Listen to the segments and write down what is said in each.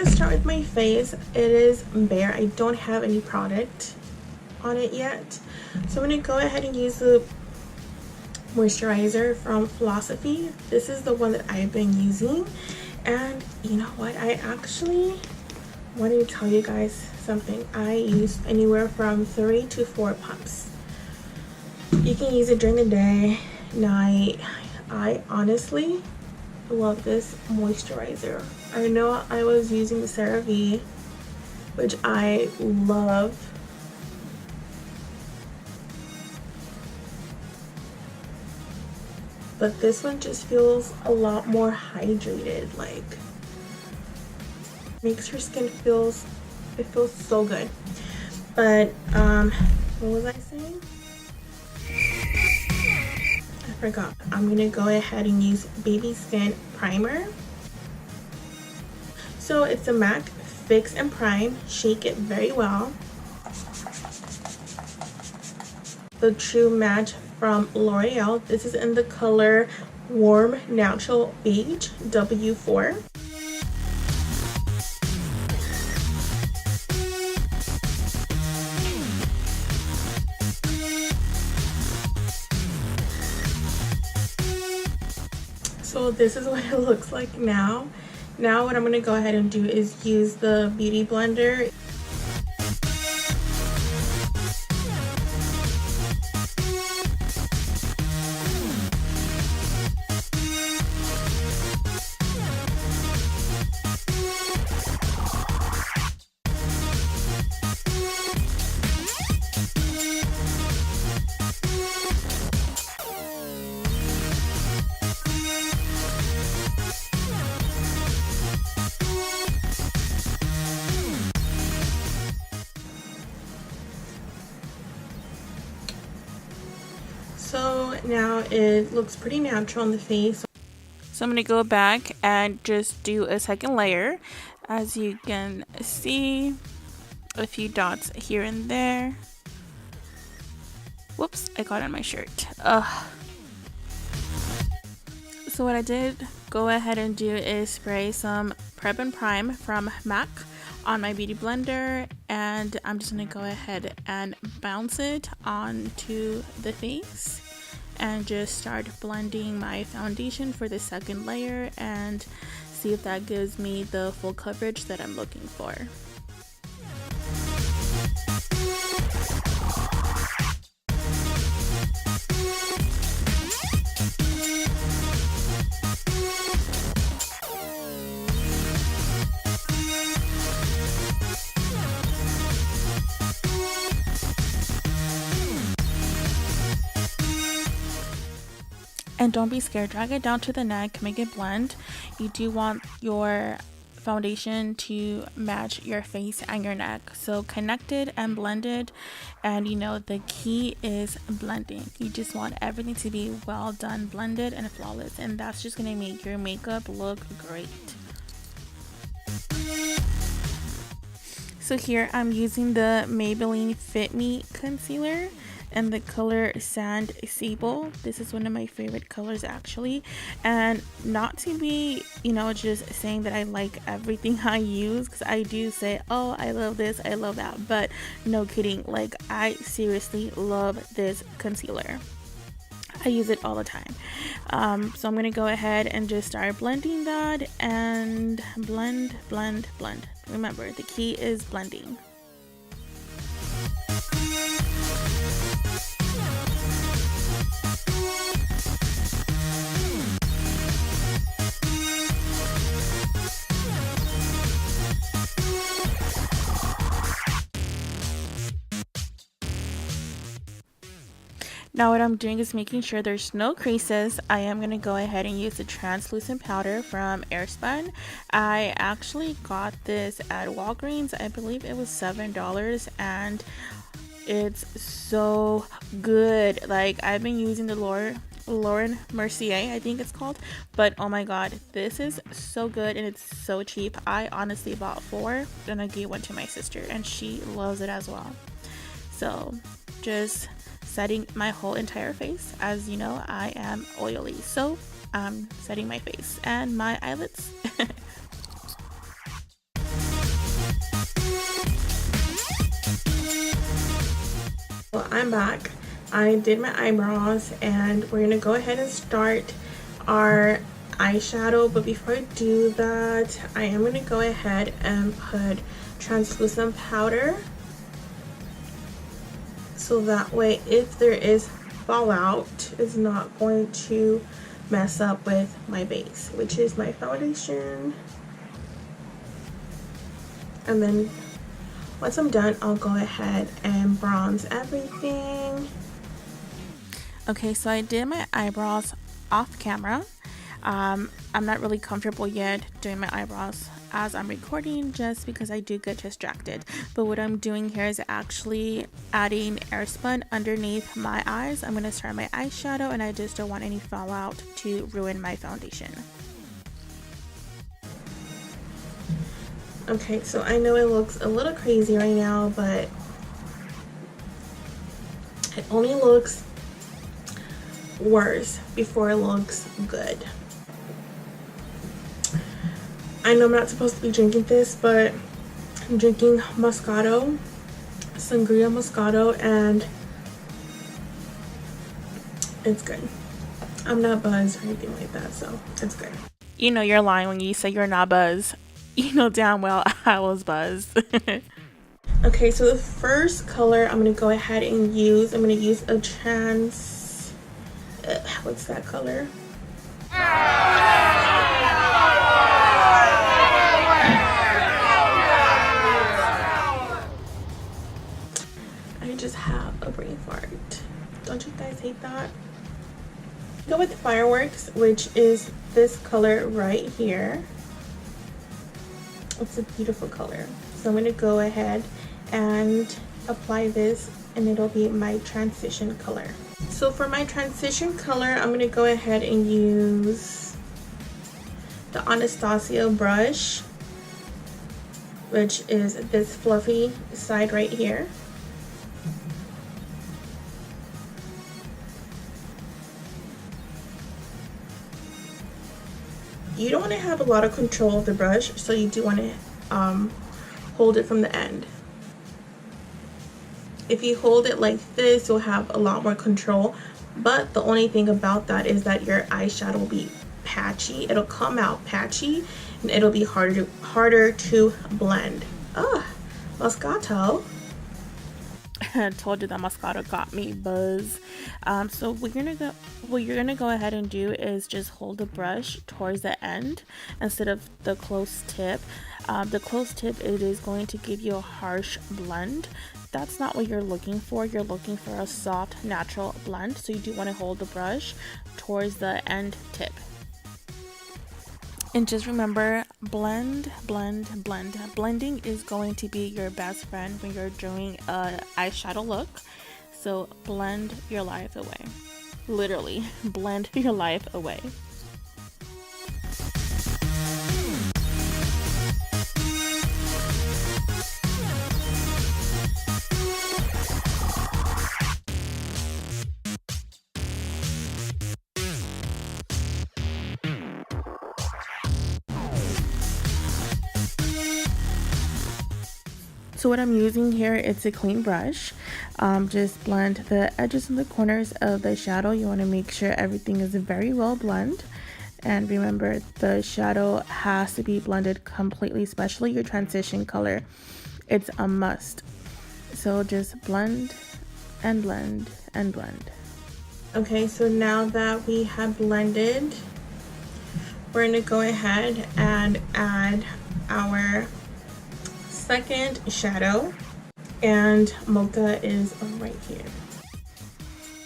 gonna start with my face. It is bare. I don't have any product on it yet, so I'm gonna go ahead and use the moisturizer from Philosophy. This is the one that I've been using, and you know what, I actually want to tell you guys something. I use anywhere from 3 to 4 pumps. You can use it during the day, night. I honestly love this moisturizer. I know I was using the CeraVe, which I love, but this one just feels a lot more hydrated. Like, makes your skin feels so good. But what was I saying? I forgot. I'm gonna go ahead and use Baby Skin Primer. So it's a MAC Fix and Prime. Shake it very well. The True Match from L'Oreal. This is in the color Warm Natural Beige W4. So this is what it looks like now. Now what I'm going to go ahead and do is use the Beauty Blender. So now it looks pretty natural on the face. So I'm going to go back and just do a second layer. As you can see, a few dots here and there. Whoops, I got on my shirt. So what I did go ahead and do is spray some Prep and Prime from MAC on my Beauty Blender, and I'm just gonna go ahead and bounce it onto the face and just start blending my foundation for the second layer and see if that gives me the full coverage that I'm looking for. And don't be scared, drag it down to the neck, make it blend. You do want your foundation to match your face and your neck, so connected and blended. And you know, the key is blending. You just want everything to be well done, blended and flawless, and that's just gonna make your makeup look great. So here I'm using the Maybelline Fit Me concealer and the color Sand Sable. This is one of my favorite colors actually, and not to be, you know, just saying that I like everything I use, because I do say, oh, I love this, I love that, but no kidding, like I seriously love this concealer. I use it all the time. So I'm gonna go ahead and just start blending that and blend. Remember, the key is blending. Now what I'm doing is making sure there's no creases. I am going to go ahead and use the translucent powder from Airspun. I actually got this at Walgreens. I believe it was $7, and it's so good. Like, I've been using the Lauren Mercier, I think it's called, but oh my god, this is so good and it's so cheap. I honestly bought 4 and I gave one to my sister and she loves it as well. So just setting my whole entire face. As you know, I am oily, so I'm setting my face and my eyelids. I'm back. I did my eyebrows and we're gonna go ahead and start our eyeshadow, but before I do that, I am gonna go ahead and put translucent powder, so that way if there is fallout, it's not going to mess up with my base, which is my foundation. And then once I'm done, I'll go ahead and bronze everything. Okay, so I did my eyebrows off camera. I'm not really comfortable yet doing my eyebrows as I'm recording, just because I do get distracted. But what I'm doing here is actually adding airspun underneath my eyes. I'm going to start my eyeshadow, and I just don't want any fallout to ruin my foundation. Okay, so I know it looks a little crazy right now, but it only looks worse before it looks good. I know I'm not supposed to be drinking this, but I'm drinking Moscato, Sangria Moscato, and it's good. I'm not buzzed or anything like that, so it's good. You know you're lying when you say you're not buzzed. You know damn well I was buzzed. Okay, so the first color I'm going to go ahead and use, I'm going to use a what's that color? I just have a brain fart. Don't you guys hate that? Go with Fireworks, which is this color right here. It's a beautiful color. So I'm going to go ahead and apply this, and it'll be my transition color. So for my transition color, I'm going to go ahead and use the Anastasia brush, which is this fluffy side right here. You don't want to have a lot of control of the brush, so you do want to hold it from the end. If you hold it like this, you'll have a lot more control, but the only thing about that is that your eyeshadow will be patchy. It'll come out patchy, and it'll be harder to blend. Moscato. I told you that Moscato got me buzz. So what you're gonna go ahead and do is just hold the brush towards the end instead of the close tip. The close tip, it is going to give you a harsh blend. That's not what you're looking for. You're looking for a soft, natural blend. So you do want to hold the brush towards the end tip. And just remember, blend, blend, blend. Blending is going to be your best friend when you're doing an eyeshadow look. So blend your life away. Literally, blend your life away. So what I'm using here, it's a clean brush. Just blend the edges and the corners of the shadow. You want to make sure everything is very well blended. And remember, the shadow has to be blended completely, especially your transition color. It's a must. So just blend and blend and blend. Okay, so now that we have blended, we're going to go ahead and add our second shadow, and Mocha is right here.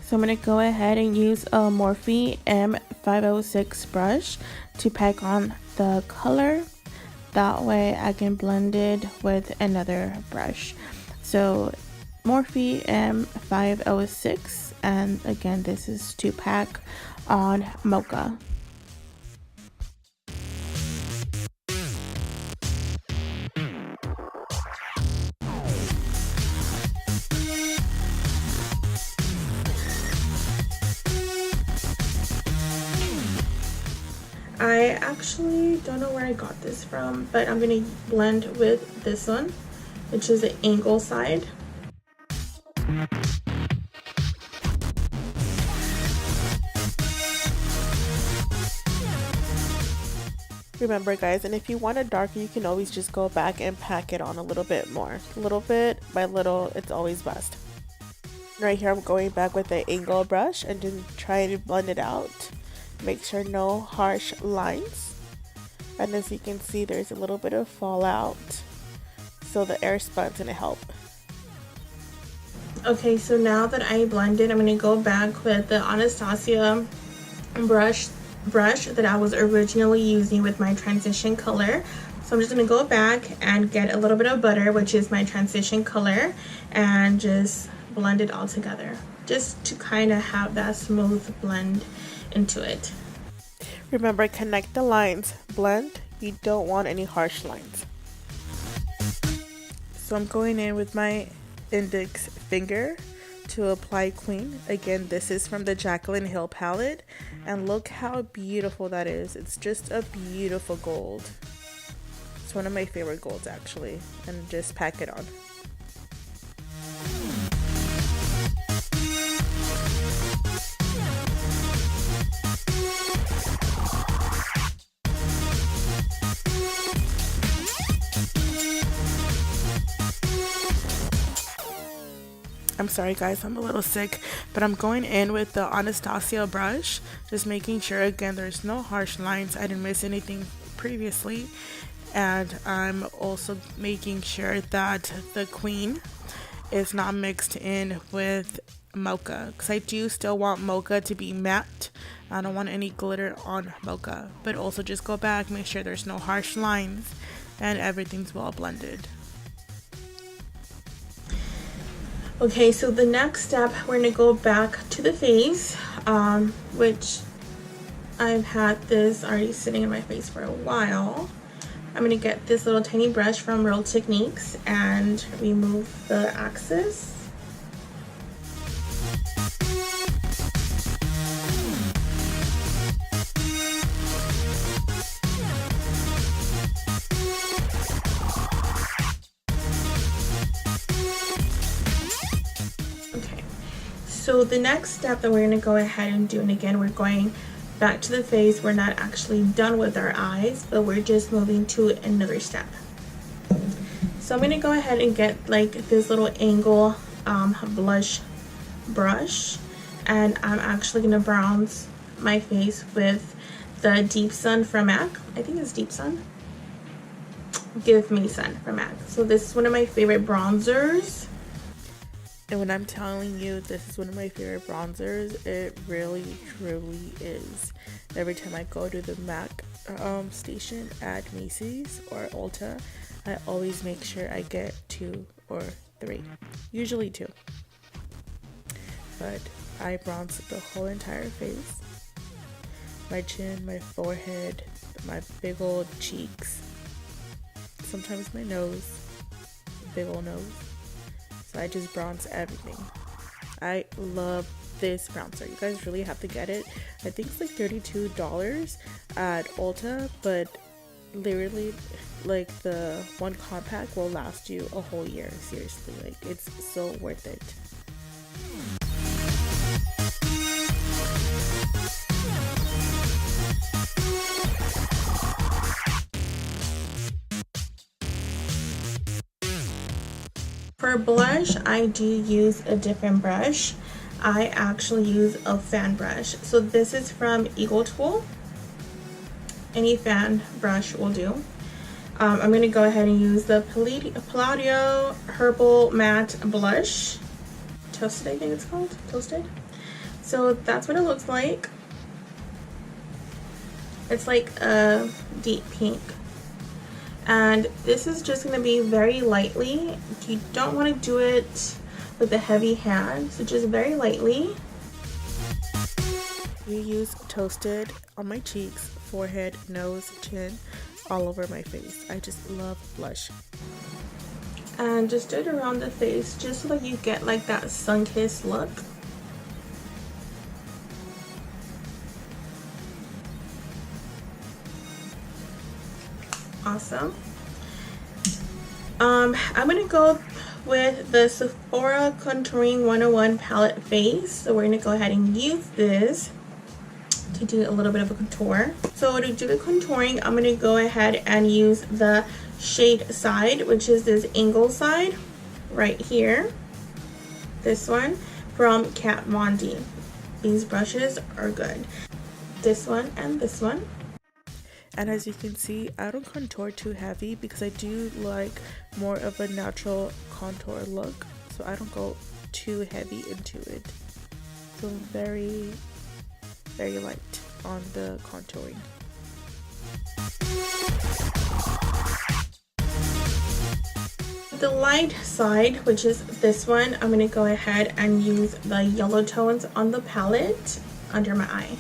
So I'm going to go ahead and use a Morphe M506 brush to pack on the color. That way I can blend it with another brush. So Morphe M506, and again, this is to pack on Mocha. I actually don't know where I got this from, but I'm going to blend with this one, which is the angle side. Remember guys, and if you want it darker, you can always just go back and pack it on a little bit more. Little bit by little, it's always best. Right here I'm going back with the angle brush and just try to blend it out. Make sure no harsh lines. And as you can see, there's a little bit of fallout. So the air spun's gonna help. Okay, so now that I blended, I'm gonna go back with the Anastasia brush that I was originally using with my transition color. So I'm just gonna go back and get a little bit of butter, which is my transition color, and just blend it all together, just to kind of have that smooth blend into it. Remember, connect the lines, blend. You don't want any harsh lines. So I'm going in with my index finger to apply Queen. Again, this is from the Jaclyn Hill palette, and look how beautiful that is. It's just a beautiful gold. It's one of my favorite golds actually, and just pack it on. I'm sorry guys, I'm a little sick, but I'm going in with the Anastasia brush, just making sure again there's no harsh lines. I didn't miss anything previously, and I'm also making sure that the Queen is not mixed in with mocha, because I do still want mocha to be matte. I don't want any glitter on mocha, but also just go back, make sure there's no harsh lines and everything's well blended. Okay, so the next step, we're gonna go back to the face, which I've had this already sitting in my face for a while. I'm gonna get this little tiny brush from Real Techniques and remove the excess. So the next step that we're going to go ahead and do, and again we're going back to the face, we're not actually done with our eyes, but we're just moving to another step. So I'm going to go ahead and get like this little angle blush brush, and I'm actually going to bronze my face with the Deep Sun from MAC. I think it's Deep Sun. Give Me Sun from MAC. So this is one of my favorite bronzers. And when I'm telling you this is one of my favorite bronzers, it really truly is. Every time I go to the MAC station at Macy's or Ulta, I always make sure I get 2 or 3, usually 2. But I bronze the whole entire face, my chin, my forehead, my big old cheeks, sometimes my nose, big old nose. So I just bronze everything. I love this bronzer. You guys really have to get it. I think it's like $32 at Ulta, but literally like the one compact will last you a whole year. Seriously, like it's so worth it. For blush, I do use a different brush. I actually use a fan brush. So this is from Eagle Tool. Any fan brush will do. I'm going to go ahead and use the Palladio Herbal Matte Blush. Toasted, I think it's called. Toasted. So that's what it looks like. It's like a deep pink. And this is just going to be very lightly. You don't want to do it with a heavy hand, so just very lightly. You use Toasted on my cheeks, forehead, nose, chin, all over my face. I just love blush. And just do it around the face, just so that you get like that sun-kissed look. Awesome. I'm gonna go with the Sephora Contouring 101 palette face. So we're gonna go ahead and use this to do a little bit of a contour. So to do the contouring, I'm going to go ahead and use the shade side, which is this angle side right here. This one from Kat Von D. These brushes are good. This one and this one. And as you can see, I don't contour too heavy because I do like more of a natural contour look. So I don't go too heavy into it. So very, very light on the contouring. The light side, which is this one, I'm going to go ahead and use the yellow tones on the palette under my eye.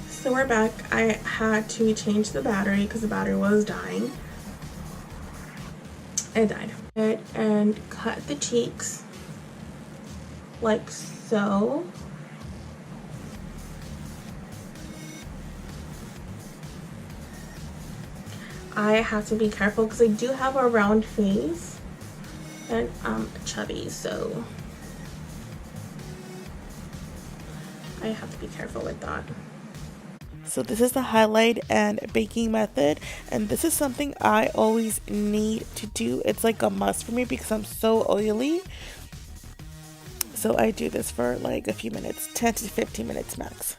So we're back. I had to change the battery because the battery was dying. It died. And cut the cheeks like so. I have to be careful because I do have a round face and I'm chubby, so I have to be careful with that. So this is the highlight and baking method, and this is something I always need to do. It's like a must for me because I'm so oily. So I do this for like a few minutes, 10 to 15 minutes max.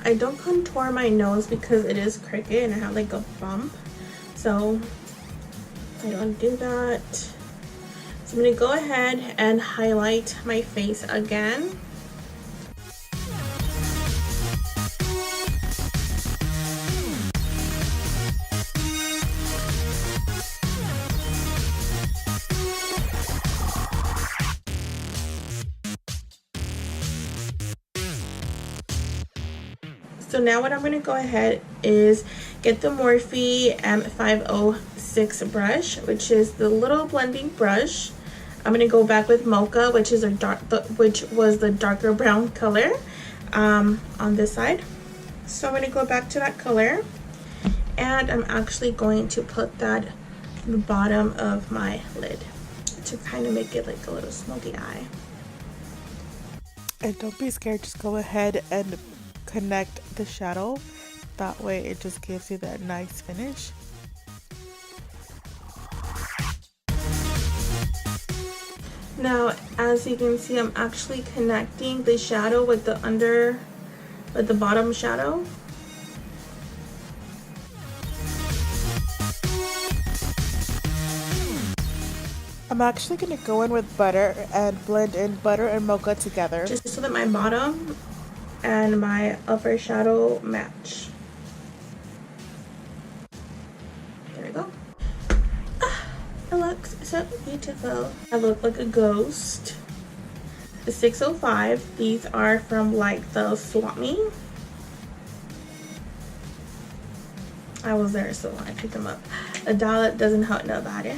I don't contour my nose because it is crooked and I have like a bump, so I don't do that. So I'm going to go ahead and highlight my face again. So now what I'm going to go ahead is get the Morphe M506 brush, which is the little blending brush. I'm going to go back with Mocha, which is which was the darker brown color on this side. So I'm going to go back to that color, and I'm actually going to put that in the bottom of my lid to kind of make it like a little smoky eye. And don't be scared, just go ahead and connect the shadow. That way it just gives you that nice finish. Now, as you can see, I'm actually connecting the shadow with the bottom shadow. I'm actually going to go in with butter and blend in butter and mocha together, just so that my bottom and my upper shadow match. There we go. It looks so beautiful. I look like a ghost. The 605, these are from like the Swap Me. I was there, so I picked them up. A dollar doesn't hurt nobody.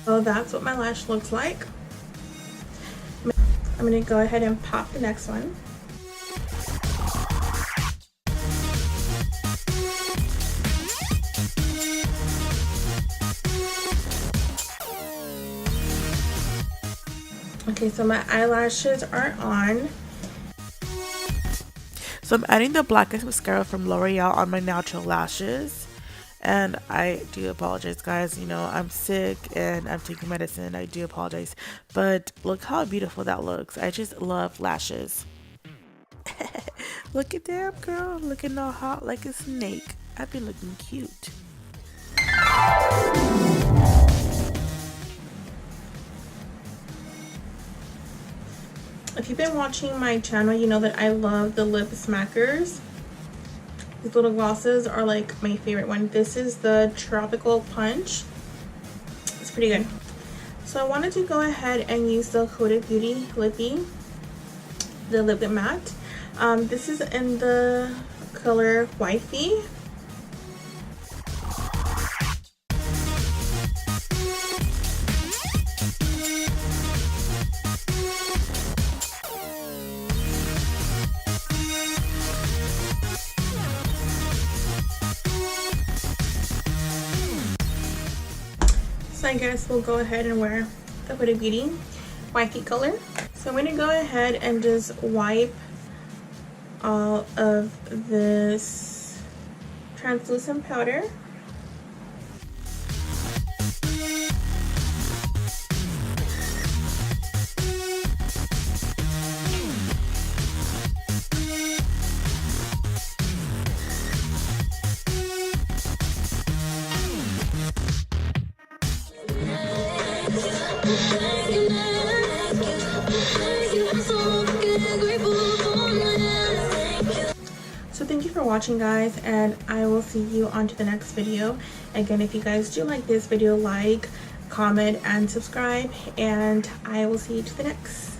So that's what my lash looks like. I'm going to go ahead and pop the next one. Okay, so my eyelashes are on. So I'm adding the blackest mascara from L'Oreal on my natural lashes. And I do apologize, guys. You know, I'm sick and I'm taking medicine. I do apologize. But look how beautiful that looks. I just love lashes. Look at that girl. Looking all hot like a snake. I've been looking cute. If you've been watching my channel, you know that I love the lip smackers. These little glosses are like my favorite one. This is the Tropical Punch. It's pretty good. So I wanted to go ahead and use the Huda Beauty Lippy, the Lip Matte. This is in the color Wifey. So I guess we'll go ahead and wear the Huda Beauty wifey color. So I'm going to go ahead and just wipe all of this translucent powder. So thank you for watching, guys, and I will see you on to the next video. Again, if you guys do like this video, like, comment, and subscribe, and I will see you to the next.